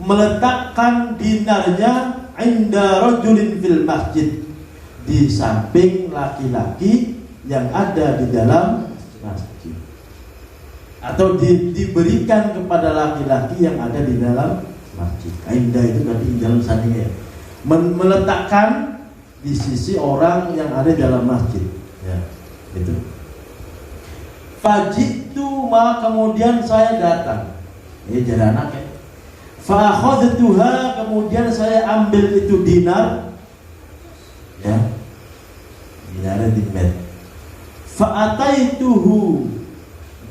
meletakkan dinarnya 'inda rajulin fil masjid, di samping laki-laki yang ada di dalam masjid, atau diberikan kepada laki-laki yang ada di dalam masjid. Inda itu berarti di dalam sananya, meletakkan di sisi orang yang ada di dalam masjid. Ya, itu. Fajitu ma, kemudian saya datang. Ini jadi anaknya. Fa akhadtuha, kemudian saya ambil itu dinar. Ya. Dinarnya di bed. Fa ataituhu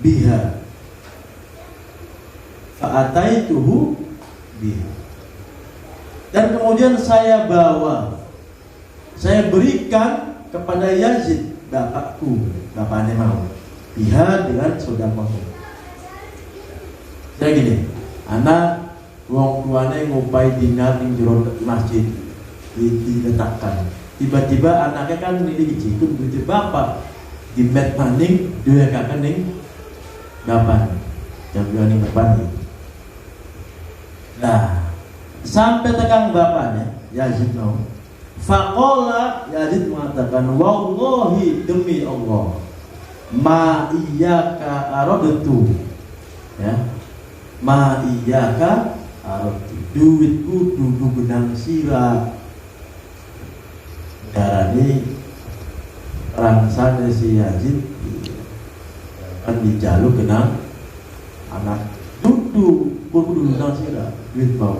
biha. Fa ataituhu biha. Dan kemudian saya bawa, saya berikan kepada Yazid, bapakku, bapaknya mau. Biha dengan saudara. Saya gini, anak wong tuane ngupai dinar ning jero masjid diletakkan. Tiba-tiba anaknya kan ini gitu, begitu bapak di mat maning dia kakak ning bapak. Jam ning bapak. Nah, sampai tegang bapaknya Yazid mau. Faqala, Yazid mengatakan, wallahi demi Allah, ma iyyaka aradtu, ya, ma iyyaka aradtu, duitku dudu benang sirah. Darani rangsane si Yazid kan dijaluk kenang anak dudu kudu benang sirah duit mau.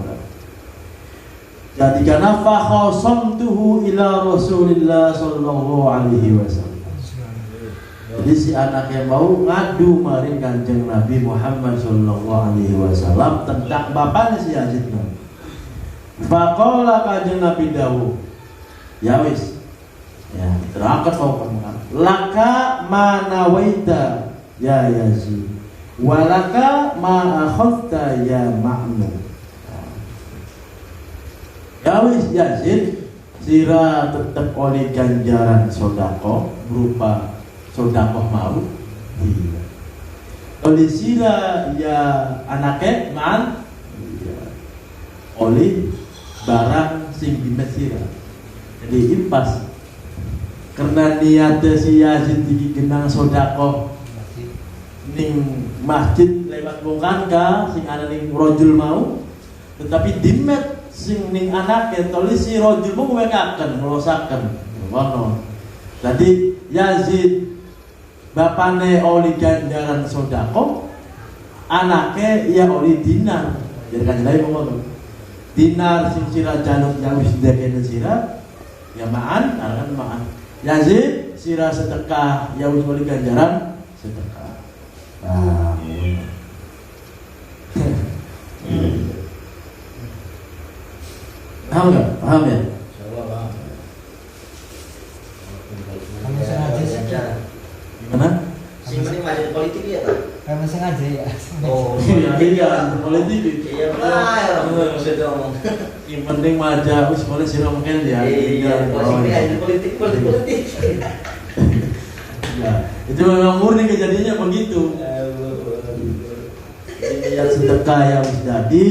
Jadi karena fakhasamtuhu ila Rasulillah sallallahu alaihi wasallam. Jadi si anaknya mau ngadu maring Kanjeng Nabi Muhammad sallallahu alaihi wasallam tentang bapaknya si Yazid. Faqala Kanjeng Nabi dawuh, ya wis. Ya, terangkat kamu. Laka ma nawaita ya Yazid. Walaka ma akhadta ya Ma'mun. Ya wis Yazid, sira tetap oleh ganjaran sodako berupa sodako mau. Iya. Oleh sira ya anaknya man, iya. Oleh barang sing dimet sira. Jadi impas. Karena niatnya si Yazid iki genang sodako ning masjid lewat bongkangka sing ana ning rojul mau, tetapi dimet sing ning anake tulis si rajul mau wekaken ngelosaken ngono. Jadi Yazid bapane oli ganjaran sedekah, anake ya oli dinar. Jadi kan lain ngono. Dinar sing sira jaluk yang wis ndekene sira ya ma'an, kan ma'an. Yazid sira sedekah ya wis oleh ganjaran sedekah. Nah, paham nggak? Paham ya? Kamu sengaja sih. Gimana? Sing penting masuk politik ya tak? Kamu sengaja ya. Oh, Iya, politik. iya benar. Sudah ngomong. Yang penting maja, wis boleh sih mungkin ya. Iya, politik. Ya, itu memang murni kejadiannya begitu. Yang sedekah yang jadi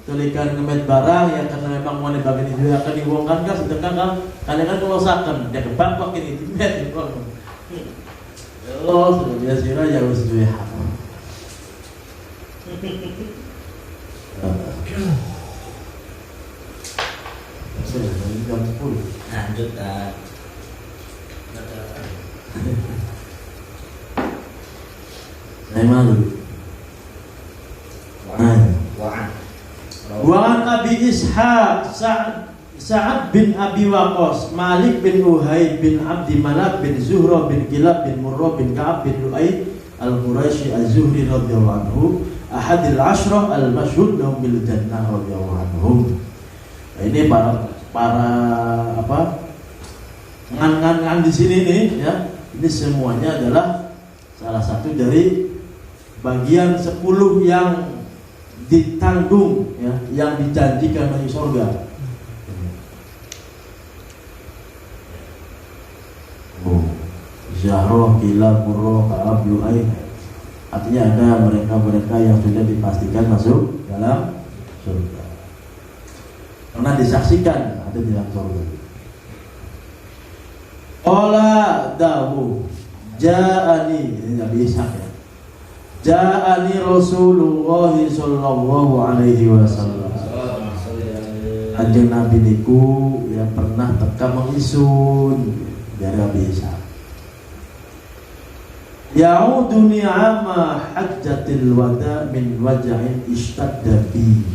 tulikan ngemet barang yang karena memang mau dibagi juga akan dibuangkan kan sedekah kan kalian kan kelosakan dia kepak pakai ini met itu. Allah sudah biasa ya wis duwe hak. Jam 10. Lanjut kan. Saya malu. Wa'an Abi Ishaq Sa'ad bin Abi Waqqas, Malik bin Uhaid bin Abdi Manaf bin Zuhra bin Kilab bin Murrah bin Ka'ab bin Lu'ay Al-Quraisy Az-Zuhri radhiyallahu anhu, ahadil asyrah al-masyhud lahum bil jannah radhiyallahu anhum. Nah, ini para apa? Ngan di sini nih ya. Ini semuanya adalah salah satu dari bagian 10 yang ditanggung ya, yang dijanjikan bagi surga. Zahra, Kilab, Murrah, Ka'ab, Lu'ay. Artinya ada mereka-mereka yang sudah dipastikan masuk dalam surga. Pernah disaksikan ada di dalam surga. Qala dawu ja'ani, ini Nabi Ishaq ya. Ja'ani Rasulullah sallallahu alaihi wasallam. Kanjeng Nabi niku yang pernah teka mengisun dari Nabi Ishaq. Ya'uduni amma hajjatil wada min waja'in ishtadda bi.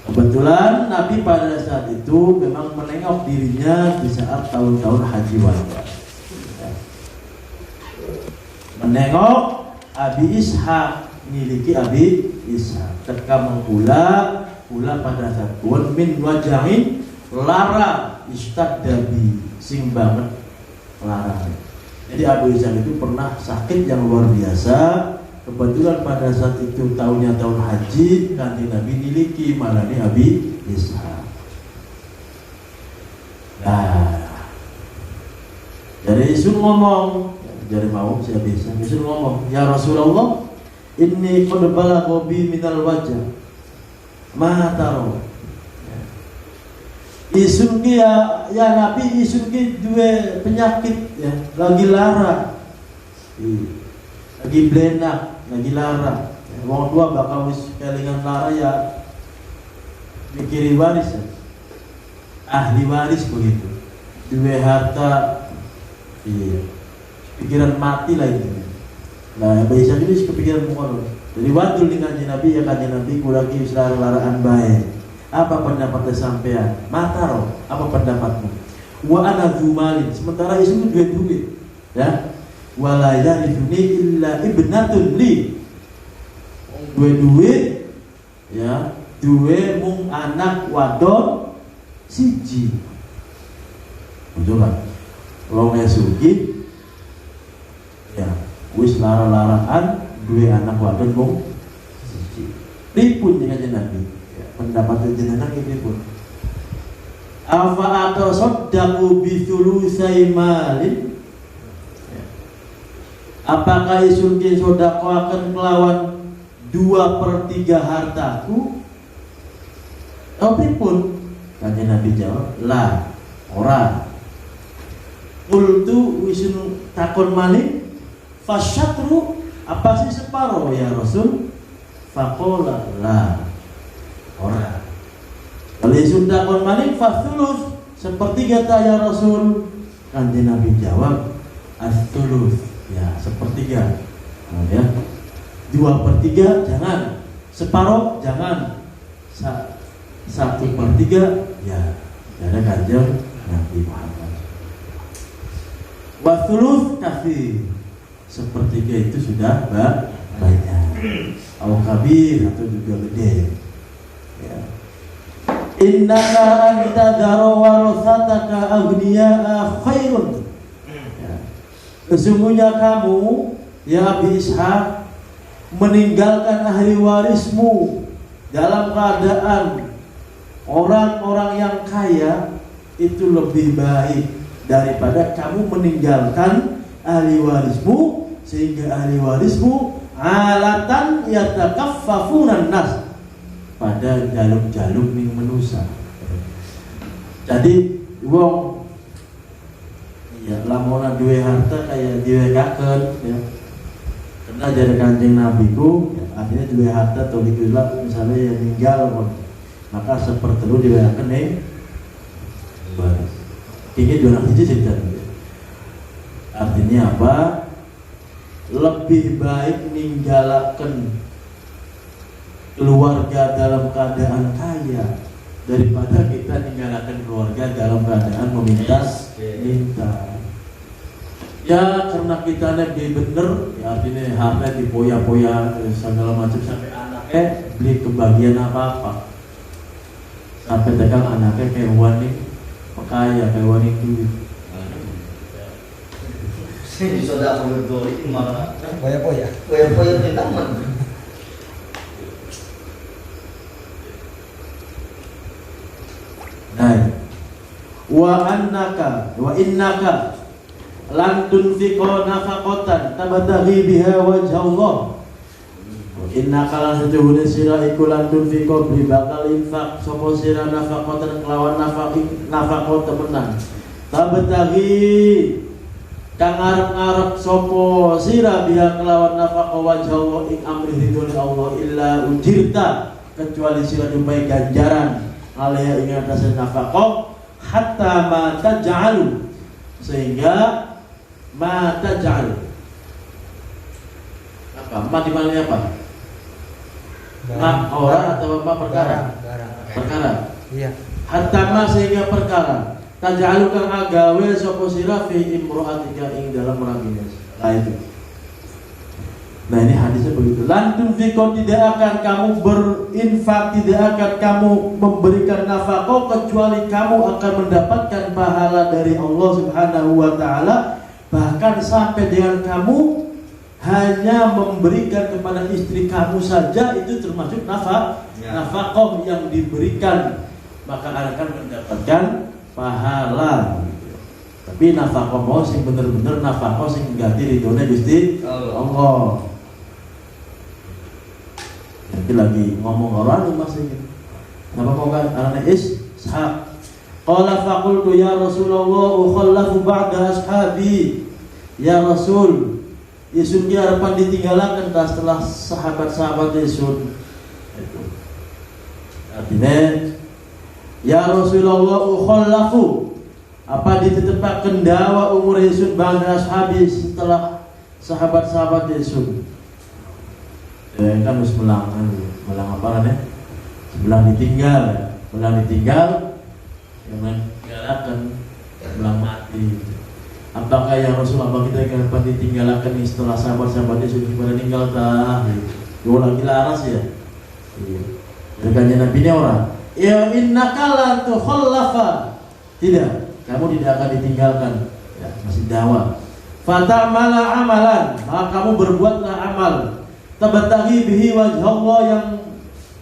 Kebetulan Nabi pada saat itu memang menengok dirinya di saat tahun-tahun haji wada. Menengok Abi Ishaq, miliki Abi Ishaq. Teka mengula pada saat pun min waja'in lara ishtadda bi, sing banget lara. Jadi Abu Ishaq itu pernah sakit yang luar biasa. Kebetulan pada saat itu tahunnya tahun haji, nanti Nabi miliki malah ini Abi Ishaq. Nah, dari Isun ngomong, dari mau si Abi Ishaq, Isun ngomong, ya Rasulullah, inni qad balagha bi minal wajah, ma taro. Isun ki ya Nabi, isun ki dua penyakit ya, lagi lara, lagi blenak, lagi lara. Wong tua bakal wis kelingan lara ya mikiri waris ya. Ahli waris begitu. Dua harta, iya, pikiran mati lah itu. Nah, biasa ini kepikiran mukon. Jadi wadul dengan Nabi ya kanjeng Nabi kulaki israr laraan baik. Apa pendapat sampean? Mataro, apa pendapatmu? Wa ana zumalin, sementara isu duit, ya. Wala yarithuni illa ibnatun li. Duit, ya. Duwe mung anak wadon siji. Betul kan? Wong sugi, ya. Wis lara-laraan duwe anak wadon mung siji. Pripun dengan Nabi? Pendapat jenengan ini pun. Afa atasaddaqu bi thulusai malin? Apakah isun ki sedekah akan melawan 2/3 hartaku? Pripun? Kanjeng Nabi jawab, la, ora. Qultu wisun takon malih, fasyatru, apa sih separuh ya Rasul? Faqala la, ora. Kalau sudah kon maling fathulus, sepertiga ya Rasul. Kanjeng Nabi jawab, as-thuluts, ya sepertiga. Nah, ya 2/3 jangan, separuh jangan, 1/3 ya. Ada kanjeng Nabi Muhammad. wa thuluth katsir. Sepertiga itu sudah banyak. Au kabir atau juga gede. Ya. Innaka antadharu warasataka aghniya'a khairun. Ya. Sesungguhnya kamu ya Abi Ishaq meninggalkan ahli warismu dalam keadaan orang-orang yang kaya itu lebih baik daripada kamu meninggalkan ahli warismu sehingga ahli warismu alatan yatakaffafunan nas pada jaluk-jaluk ning manusia. Jadi wong ya lamun duwe harta kayak diwekakeun ya. Karena dari Kanjeng Nabi ku ya, artinya duwe harta atau dikulah misalnya yang meninggal maka sepertelu diwekakeun ning baris. Ini dua anak hiji cerita. Artinya apa? Lebih baik ninggalaken keluarga dalam keadaan kaya daripada kita ninggalaken keluarga dalam keadaan meminta. Ya karena kita lebih bener, ya artinya harta dipoya-poya segala macam sampai anaknya beli kebagian apa-apa. Sampai tegang anaknya kayak wani kaya kayak wani duit. Saya sudah berdoli malah Poya-poya. poya-poya di taman. Nah, wa innaka lan tunfiqa nafaqatan tabtaghi biha wajha Allah. Wa innaka lan setuhune sira iku lan tunfiqa bi bakal infak sapa sira nafaqatan kelawan nafaqah temenan. Tabtaghi kang arep-arep sapa sira biha kelawan nafaqah wajha Allah ing amri ridhone Allah illa ujirta kecuali sira dumai ganjaran alaiha ing atase nafaqah hatta ma taj'alu sehingga ma taj'al apa ma di mana apa ma orang atau apa perkara perkara Iya. hatta ma sehingga perkara taj'alu kang agawe sapa sira fi imra'atika ing dalam rambine. Nah itu. Nah ini hadisnya begitu. Lantun fikon tidak akan kamu berinfak, tidak akan kamu memberikan nafkah kecuali kamu akan mendapatkan pahala dari Allah Subhanahu wa taala, bahkan sampai dengan kamu hanya memberikan kepada istri kamu saja itu termasuk nafkah yang diberikan, maka akan mendapatkan pahala. Tapi nafkah mau sing bener-bener nafkah sing ganti ridhone Gusti Allah. Nanti lagi ngomong orang masih kenapa mau kan anaknya Ishaq qala faqultu ya Rasulullah ukhallafu ba'da ashabi ya Rasul isun ki harapan ditinggalakan setelah sahabat-sahabat isun itu artinya ya Rasulullah ukhallafu apa ditetepaken dawa umur isun ba'da ashabi setelah sahabat-sahabat isun. Ya kan harus melang apa nih? Sebelah ditinggal, yang meninggalkan melang mati. Apakah yang Rasulullah kita akan ditinggalkan setelah sahabat-sahabatnya sudah pada meninggal dah? Dua lagi laras ya. Dengan Nabi ini orang. Ya innaka lan tukhallafa. Tidak, kamu tidak akan ditinggalkan. Ya, masih dakwah. Fata'mala amalan, maka kamu berbuatlah amal. Tabtaghi bihi wajh Allah yang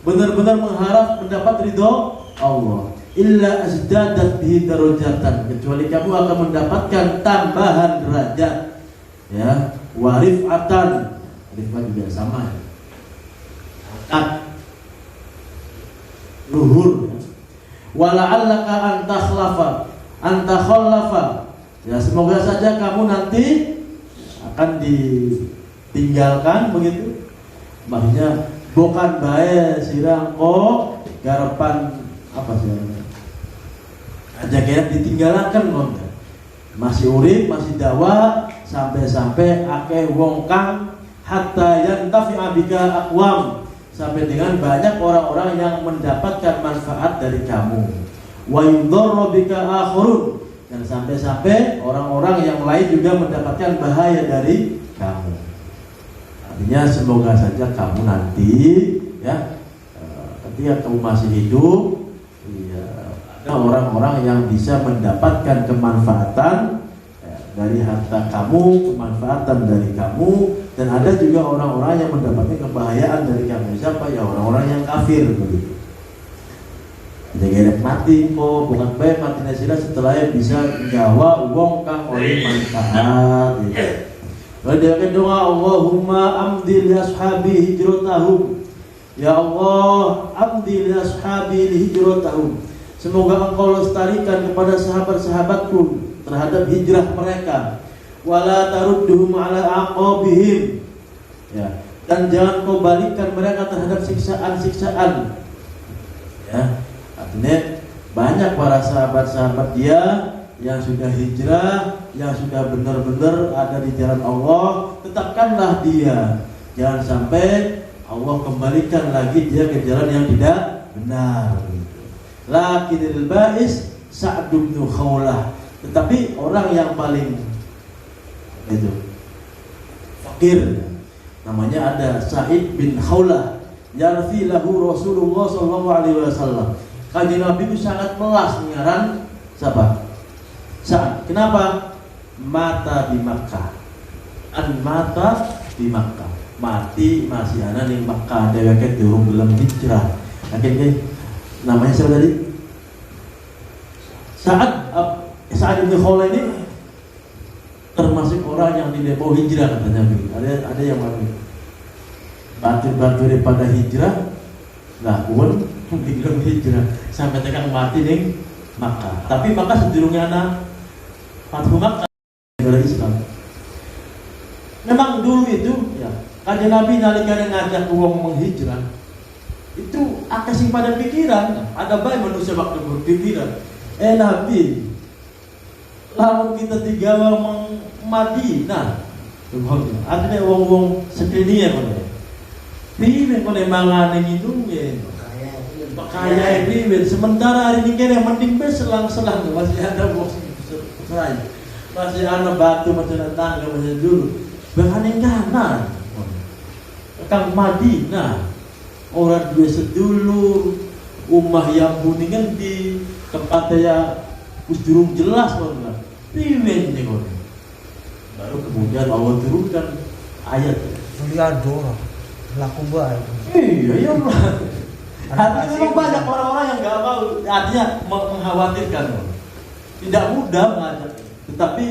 benar-benar mengharap mendapat ridho Allah. Illa azdadat bihi darajatan, kecuali kamu akan mendapatkan tambahan derajat. Ya, warifatan. Rifat juga sama. Angkat luhur. Wala'allaka antakhallafa. Ya, semoga saja kamu nanti akan ditinggalkan begitu. Maksudnya bukan bae sirang kok garepan apa sih aja kayak ditinggalkan kok masih urip masih dakwah sampai akeh wong kang hatta yantafi abika aqwam sampai dengan banyak orang-orang yang mendapatkan manfaat dari kamu wa yudharru bika akhirun Dan sampai-sampai orang-orang yang lain juga mendapatkan bahaya dari kamu. Artinya semoga saja kamu nanti ya ketika kamu masih hidup ya, ada orang-orang yang bisa mendapatkan kemanfaatan dari harta kamu, kemanfaatan dari kamu, dan ada juga orang-orang yang mendapatkan kebahayaan dari kamu. Siapa? Ya orang-orang yang kafir begitu. Jadi mati kok bukan baik mati nasila setelahnya bisa nyawa uang kang oleh manfaat. Lalu dia akan doa Allahumma amdi li ashabi hijratahum. Ya Allah, amdi li ashabi hijratahum. Semoga Engkau lestarikan kepada sahabat-sahabatku terhadap hijrah mereka. Wala tarudduhum ala aqabihim. Ya, dan jangan kau balikan mereka terhadap siksaan-siksaan. Ya. Artinya banyak para sahabat-sahabat dia yang sudah hijrah, yang sudah benar-benar ada di jalan Allah, tetapkanlah dia. Jangan sampai Allah kembalikan lagi dia ke jalan yang tidak benar. Lakinil ba'is Sa'd bin Khawlah. Tetapi orang yang paling itu fakir namanya ada Sa'id bin Khawlah. Yarfi lahu Rasulullah sallallahu alaihi wasallam. Kanjeng Nabi itu sangat melas ngaran siapa? Sa'ad. Kenapa? Mata di Makkah. Mata di Makkah. Mati masih ana ning Makkah dheweke durung gelem hijrah. Akhirnya namanya siapa tadi? Sa'ad bin Khawlah ini termasuk orang yang tidak mau hijrah katanya. Ada yang mati. Batu-batu daripada hijrah lah pun belum hijrah sampai tekan mati ning Makkah. Tapi Makkah sedurungnya anak Fathu Makkah negara Islam. Memang dulu itu ya kanjeng Nabi nalika ngajak wong menghijrah itu akeh sing pada pikiran, ada bae manusia waktu berpikiran. Nabi lamun kita digawa meng Madinah. Artinya wong-wong sekeliling kono. Piye kono mangane ngidunge. Kaya priwet sementara hari ini kene mending be selang-selang masih ada bos serai. Masih ada batu macam tangga macam dulu. Bahkan kanan. Kang Madinah orang dua sedulur umah yang kuningan di tempat ya usdurung jelas banget. Priwet nih kon. Baru kemudian Allah turunkan ayat. Liado laku baik. Iya ya Allah. Artinya memang banyak orang-orang yang nggak mau, artinya mengkhawatirkan, tidak mudah mengajak. Tetapi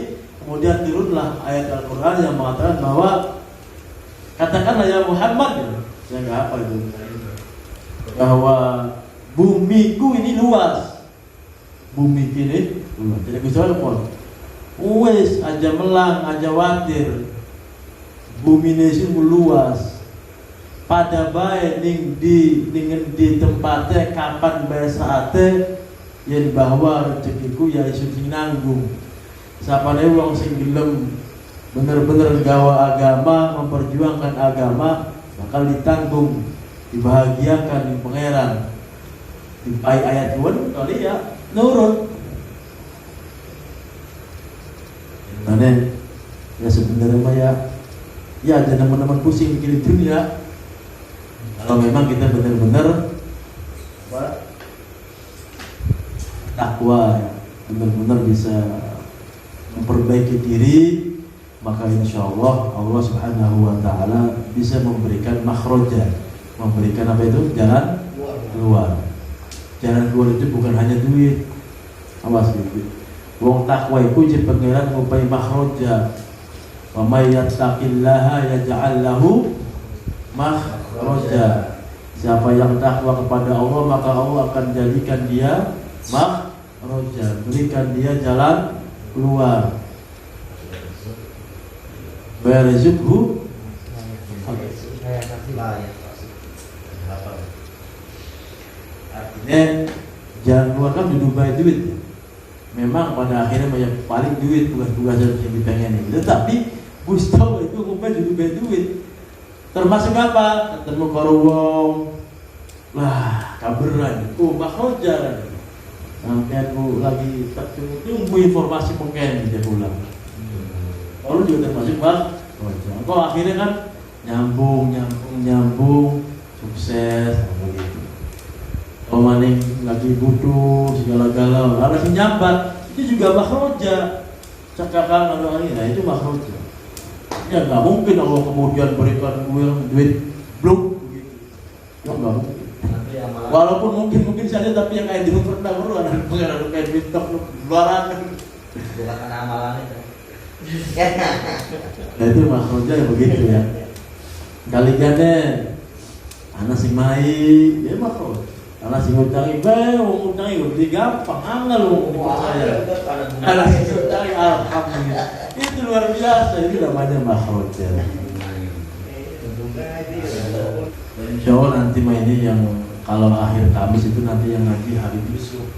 kemudian turunlah ayat Al-Quran yang mengatakan bahwa katakanlah ya Muhammad, saya nggak apa itu, bahwa bumiku ini luas, bumi ini luas. Jadi misalnya pun, wes aja melang, aja watir, bumi ini luas. Pada baik ning di tempatnya kapan bae saate yen bahwa rezekiku ya isu sing nanggung. Sapane wong sing gelem bener-bener gawa agama, memperjuangkan agama bakal ditanggung, dibahagiakan di pangeran. Di ayat pun kali ya nurut. Karena ya sebenarnya mah ya jangan teman-teman pusing mikirin dunia. Kalau memang kita benar-benar takwa, benar-benar bisa memperbaiki diri, maka insya Allah Allah Subhanahu Wa Taala bisa memberikan makhraja, memberikan apa itu jalan keluar. Jalan keluar itu bukan hanya duit, awas gitu. Wong takwa itu jadi pangeran ngupai makhraja. Wa may yattaqillaha yaj'al lahu makhraja. Siapa yang takwa kepada Allah maka Allah akan jadikan dia makhraja, berikan dia jalan keluar. Barizqhu artinya jalan keluar kan duduk baik duit. Memang pada akhirnya banyak paling duit tugas-tugas yang dipengen. Tetapi Gusto itu ngomong duduk baik duit. Termasuk apa? Ketemu karo wong. Lah, kaberan. Makhraja. Sampai aku lagi tunggu informasi mungkin dia pulang. Kalau juga termasuk mas, kok akhirnya kan nyambung, sukses, begitu. Kalau maning lagi butuh segala galau, ada si nyambat, itu juga makroja. Cakakan atau ini, nah itu makroja. Ya nggak mungkin kalau kemudian berikan gue duit blok begitu. Ya nggak mungkin. Walaupun mungkin saja, tapi yang kayak dulu pernah ada kayak duit tok luaran. Bukan karena amalan itu. Nah itu makroja ya begitu ya. Kaligannya anak si mai, ya makroja. Anak si ngutangi, ngutangi lebih gampang, anggal percaya. Anak si ngutangi, alhamdulillah. Itu luar biasa, itu namanya makroja. Insya Allah nanti ini yang kalau akhir Kamis itu nanti yang ngaji Habib Yusuf.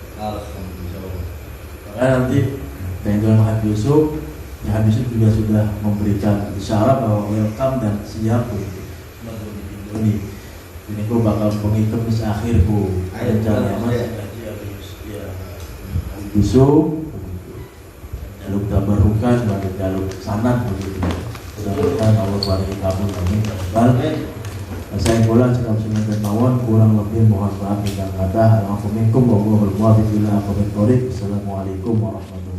Karena nanti dengan Habib Yusuf, ya Habib Yusuf juga sudah memberikan isyarat bahwa welcome dan siap ini. Ini ku bakal pengi Kamis akhir ku rencana mas ngaji Habib Yusuf. Jaluk tabarukan sebagai jaluk sanad begitu. Mudah-mudahan Allah beri kabul amin. Saya pulang sekali semangat mawon, kurang lebih mohon maaf bila kata. Assalamualaikum warahmatullahi wabarakatuh. Assalamualaikum warahmatullahi wabarakatuh.